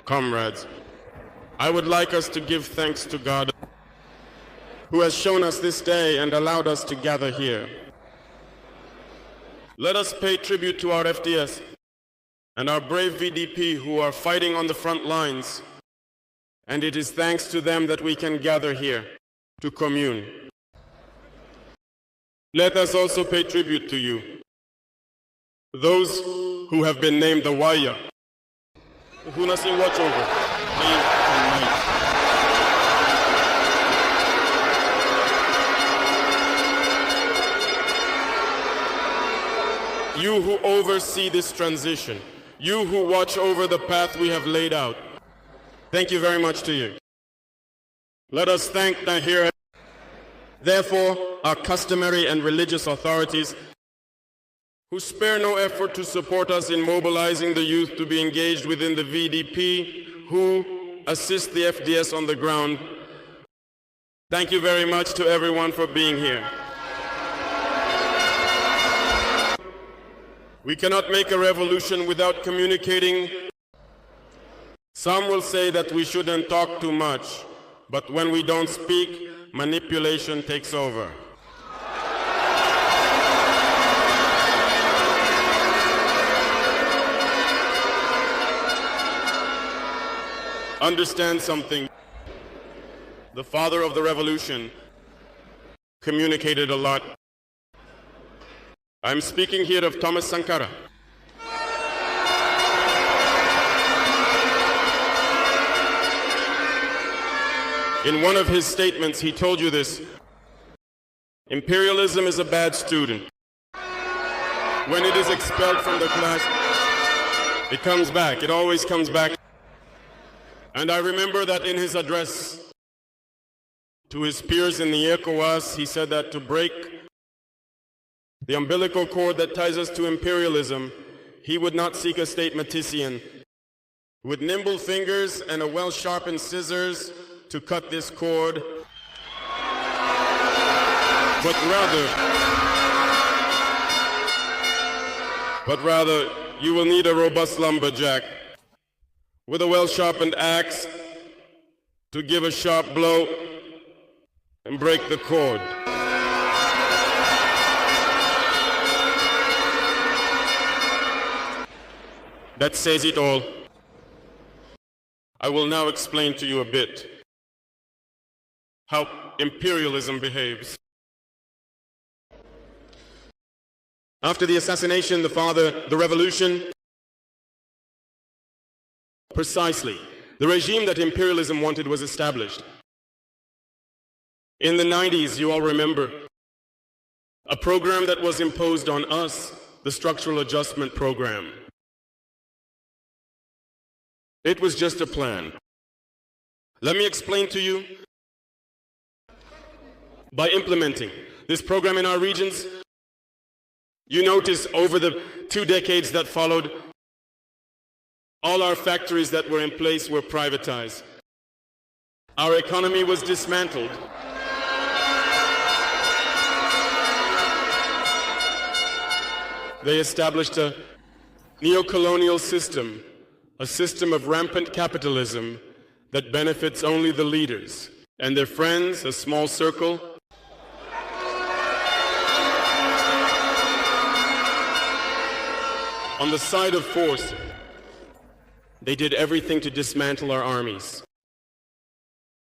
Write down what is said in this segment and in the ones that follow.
Comrades, I would like us to give thanks to God who has shown us this day and allowed us to gather here. Let us pay tribute to our FDS and our brave VDP who are fighting on the front lines, and it is thanks to them that we can gather here to commune. Let us also pay tribute to you, those who have been named the Waya, who nasi watch over day and night. You who oversee this transition, you who watch over the path we have laid out, thank you very much to you. Let us thank Nahira. Therefore, our customary and religious authorities who spare no effort to support us in mobilizing the youth to be engaged within the VDP, who assist the FDS on the ground. Thank you very much to everyone for being here. We cannot make a revolution without communicating. Some will say that we shouldn't talk too much, but when we don't speak, manipulation takes over. Understand something. The father of the revolution communicated a lot. I'm speaking here of Thomas Sankara. In one of his statements, he told you this: imperialism is a bad student. When it is expelled from the class, it comes back. It always comes back. And I remember that in his address to his peers in the ECOWAS, he said that to break the umbilical cord that ties us to imperialism, he would not seek a statematician with nimble fingers and a well-sharpened scissors to cut this cord, but rather you will need a robust lumberjack with a well-sharpened axe to give a sharp blow and break the cord. That says it all. I will now explain to you a bit how imperialism behaves. After the assassination, the revolution, precisely, the regime that imperialism wanted was established. In the 90s, you all remember, a program that was imposed on us, the structural adjustment program. It was just a plan. Let me explain to you. By implementing this program in our regions, you notice over the 2 decades that followed, all our factories that were in place were privatized. Our economy was dismantled. They established a neo-colonial system, a system of rampant capitalism that benefits only the leaders and their friends, a small circle. On the side of force, they did everything to dismantle our armies.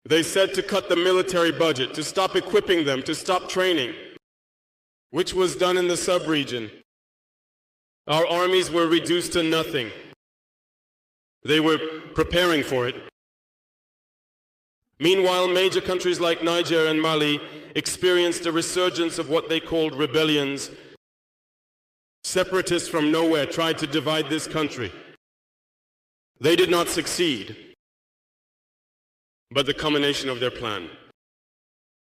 They said to cut the military budget, to stop equipping them, to stop training, which was done in the sub-region. Our armies were reduced to nothing. They were preparing for it. Meanwhile, major countries like Niger and Mali experienced a resurgence of what they called rebellions. Separatists from nowhere tried to divide this country. They did not succeed. But the culmination of their plan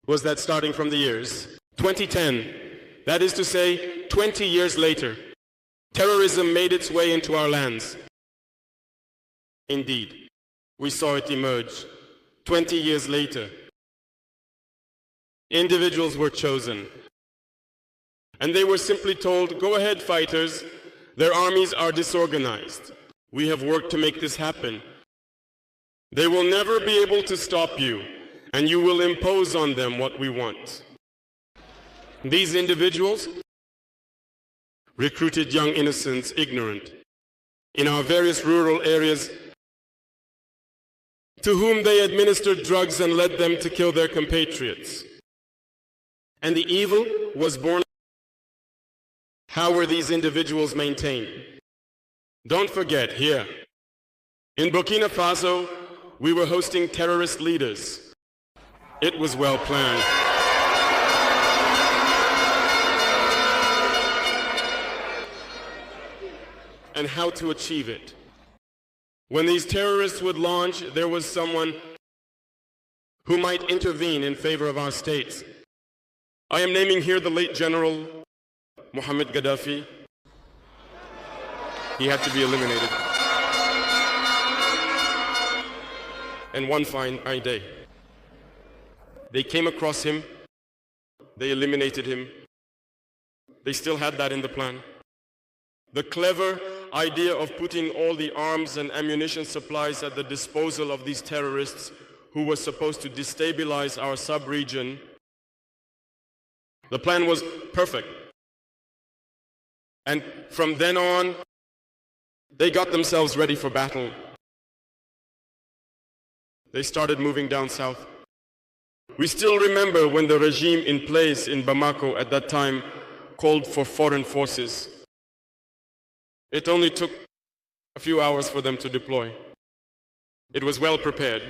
was that starting from the years 2010, that is to say, 20 years later, terrorism made its way into our lands. Indeed, we saw it emerge 20 years later. Individuals were chosen, and they were simply told, go ahead, fighters, their armies are disorganized. We have worked to make this happen. They will never be able to stop you, and you will impose on them what we want. These individuals recruited young innocents, ignorant, in our various rural areas, to whom they administered drugs and led them to kill their compatriots. And the evil was born. How were these individuals maintained? Don't forget, here, in Burkina Faso, we were hosting terrorist leaders. It was well planned. And how to achieve it. When these terrorists would launch, there was someone who might intervene in favor of our states. I am naming here the late General Mohammed Gaddafi. He had to be eliminated. And one fine day, they came across him, they eliminated him. They still had that in the plan. The clever idea of putting all the arms and ammunition supplies at the disposal of these terrorists who were supposed to destabilize our sub-region. The plan was perfect. And from then on, they got themselves ready for battle. They started moving down south. We still remember when the regime in place in Bamako at that time called for foreign forces. It only took a few hours for them to deploy. It was well prepared.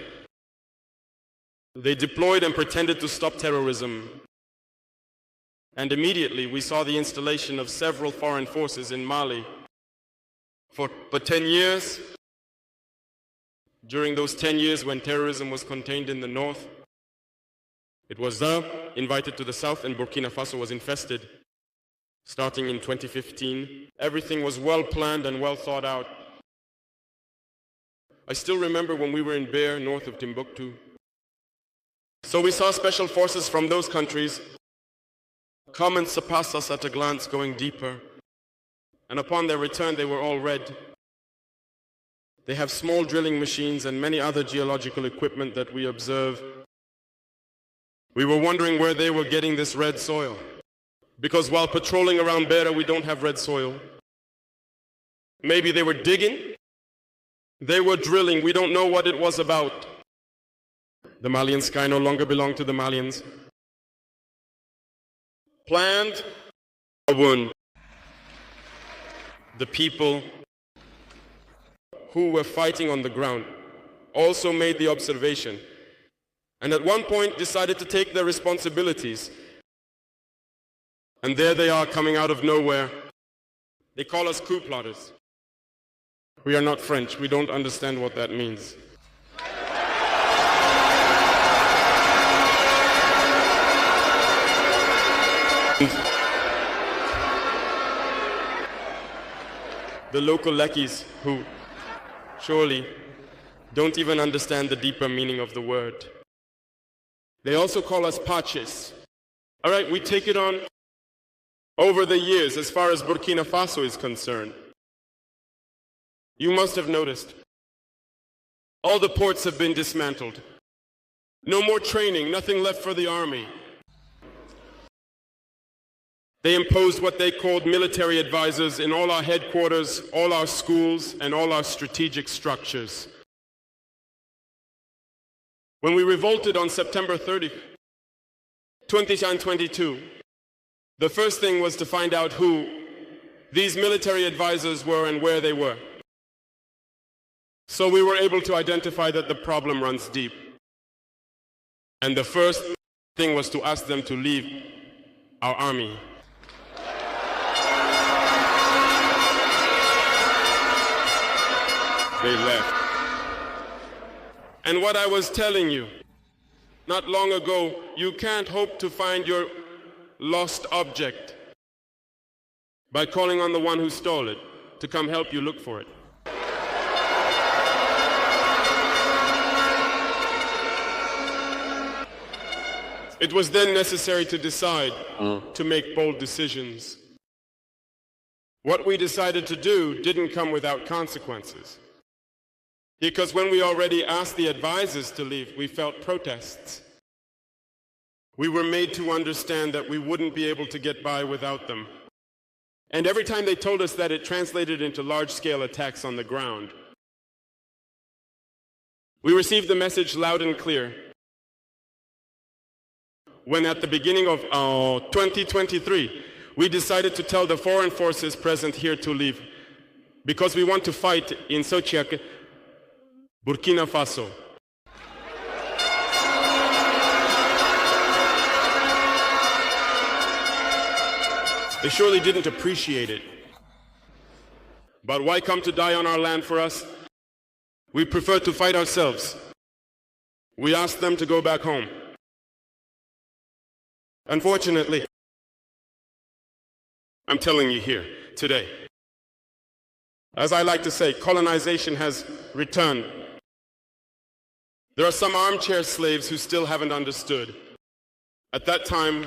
They deployed and pretended to stop terrorism. And immediately we saw the installation of several foreign forces in Mali. For 10 years, during those 10 years when terrorism was contained in the north, it was invited to the south, and Burkina Faso was infested. Starting in 2015, everything was well planned and well thought out. I still remember when we were in Beir, north of Timbuktu. So we saw special forces from those countries come and surpass us at a glance, going deeper. And upon their return, they were all red. They have small drilling machines and many other geological equipment that we observe. We were wondering where they were getting this red soil. Because while patrolling around Beira, we don't have red soil. Maybe they were digging. They were drilling. We don't know what it was about. The Malian sky no longer belonged to the Malians. Planned, the people who were fighting on the ground also made the observation, and at one point decided to take their responsibilities. And there they are, coming out of nowhere. They call us coup plotters. We are not French. We don't understand what that means. The local lackeys who surely don't even understand the deeper meaning of the word. They also call us paches. All right, we take it on. Over the years, as far as Burkina Faso is concerned, you must have noticed, all the ports have been dismantled. No more training, nothing left for the army. They imposed what they called military advisors in all our headquarters, all our schools, and all our strategic structures. When we revolted on September 30, 2022, the first thing was to find out who these military advisors were and where they were. So we were able to identify that the problem runs deep. And the first thing was to ask them to leave our army. They left. And what I was telling you not long ago, you can't hope to find your lost object by calling on the one who stole it to come help you look for it. It was then necessary to decide to make bold decisions. What we decided to do didn't come without consequences. Because when we already asked the advisors to leave, we felt protests. We were made to understand that we wouldn't be able to get by without them. And every time they told us that, it translated into large-scale attacks on the ground. We received the message loud and clear when at the beginning of 2023, we decided to tell the foreign forces present here to leave because we want to fight in Sochiak, Burkina Faso. They surely didn't appreciate it. But why come to die on our land for us? We prefer to fight ourselves. We asked them to go back home. Unfortunately, I'm telling you here today, as I like to say, colonization has returned. There are some armchair slaves who still haven't understood. At that time,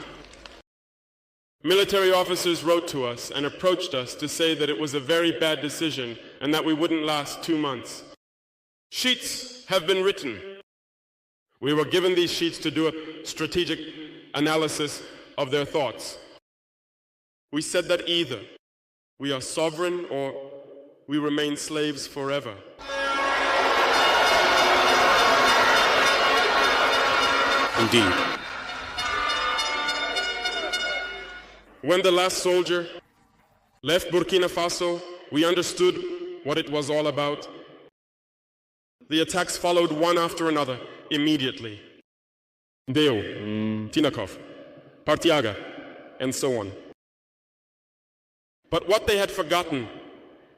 military officers wrote to us and approached us to say that it was a very bad decision and that we wouldn't last 2 months. Sheets have been written. We were given these sheets to do a strategic analysis of their thoughts. We said that either we are sovereign or we remain slaves forever. Indeed. When the last soldier left Burkina Faso, we understood what it was all about. The attacks followed one after another immediately. Deo, Tinakov, Partiaga, and so on. But what they had forgotten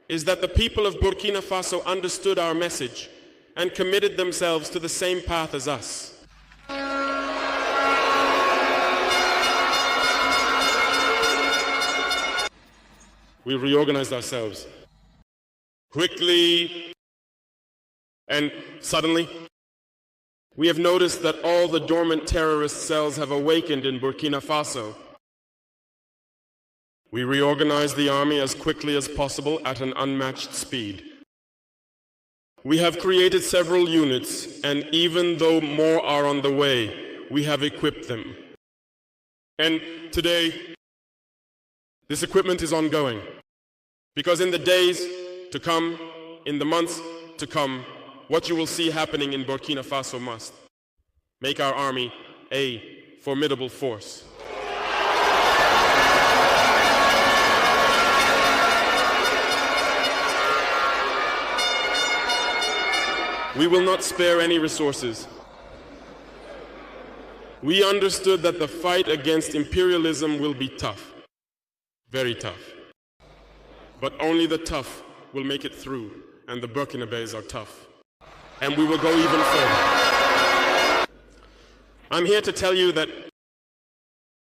is that the people of Burkina Faso understood our message and committed themselves to the same path as us. We reorganized ourselves quickly, and suddenly we have noticed that all the dormant terrorist cells have awakened in Burkina Faso. We reorganized the army as quickly as possible at an unmatched speed. We have created several units, and even though more are on the way, we have equipped them. And today, this equipment is ongoing, because in the days to come, in the months to come, what you will see happening in Burkina Faso must make our army a formidable force. We will not spare any resources. We understood that the fight against imperialism will be tough, very tough. But only the tough will make it through, and the Burkinabés are tough. And we will go even further. I'm here to tell you that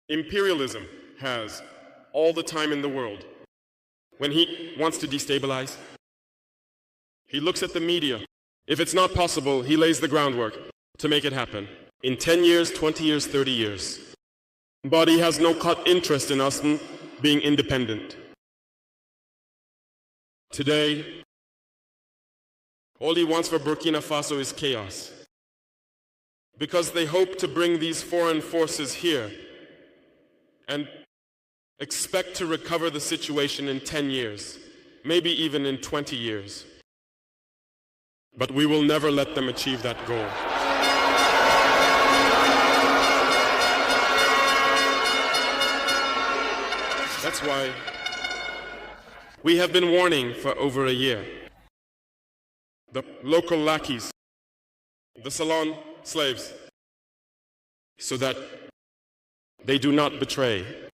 imperialism has all the time in the world. When he wants to destabilize, he looks at the media. If it's not possible, he lays the groundwork to make it happen. In 10 years, 20 years, 30 years. But he has no interest in us being independent. Today, all he wants for Burkina Faso is chaos. Because they hope to bring these foreign forces here and expect to recover the situation in 10 years, maybe even in 20 years. But we will never let them achieve that goal. That's why we have been warning for over a year. The local lackeys, the salon slaves, so that they do not betray